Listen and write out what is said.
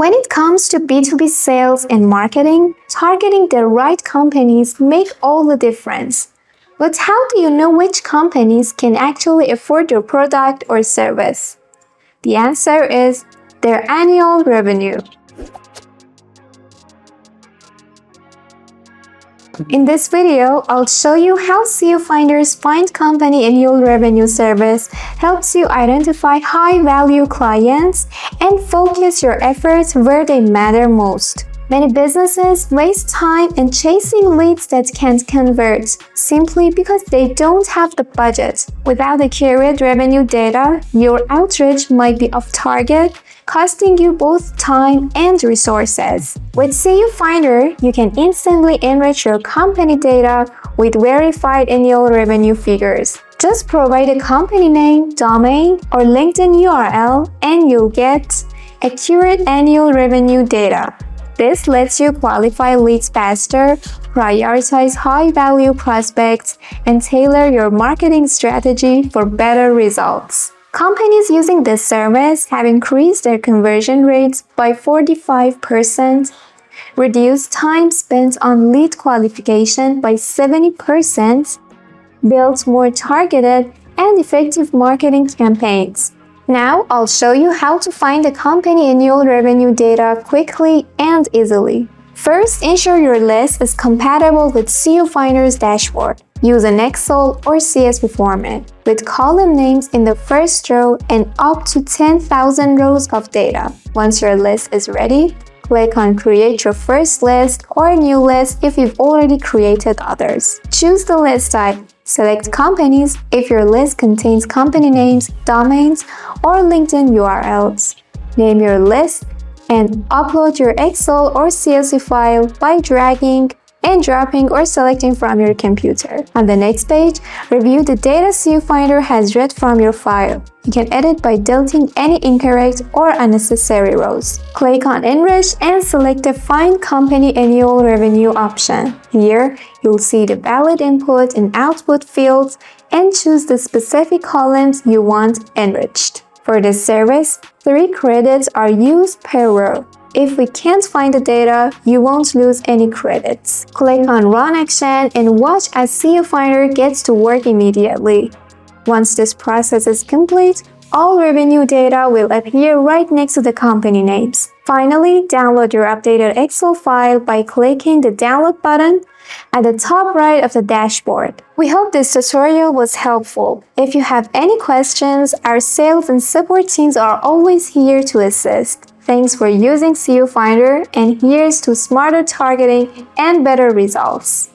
When it comes to B2B sales and marketing, targeting the right companies makes all the difference. But how do you know which companies can actually afford your product or service? The answer is their annual revenue. In this video, I'll show you how CUFinder's Find Company Annual Revenue service helps you identify high-value clients and focus your efforts where they matter most. Many businesses waste time in chasing leads that can't convert simply because they don't have the budget. Without accurate revenue data, your outreach might be off target, costing you both time and resources. With CUFinder, you can instantly enrich your company data with verified annual revenue figures. Just provide a company name, domain, or LinkedIn URL, and you'll get accurate annual revenue data. This lets you qualify leads faster, prioritize high-value prospects, and tailor your marketing strategy for better results. Companies using this service have increased their conversion rates by 45%, reduced time spent on lead qualification by 70%, built more targeted and effective marketing campaigns. Now, I'll show you how to find the company annual revenue data quickly and easily. First, ensure your list is compatible with CUFinder's dashboard. Use an Excel or CSV format with column names in the first row and up to 10,000 rows of data. Once your list is ready, click on Create your first list or new list if you've already created others. Choose the list type. Select companies if your list contains company names, domains, or LinkedIn URLs. Name your list and upload your Excel or CSV file by dragging and dropping or selecting from your computer. On the next page, review the data CUFinder has read from your file. You can edit by deleting any incorrect or unnecessary rows. Click on Enriched and select the Find Company Annual Revenue option. Here, you'll see the valid input and output fields and choose the specific columns you want enriched. For this service, 3 credits are used per row. If we can't find the data, you won't lose any credits. Click on Run Action and watch as CUFinder gets to work immediately. Once this process is complete, all revenue data will appear right next to the company names. Finally, download your updated Excel file by clicking the Download button at the top right of the dashboard. We hope this tutorial was helpful. If you have any questions, our sales and support teams are always here to assist. Thanks for using CUFinder, and here's to smarter targeting and better results.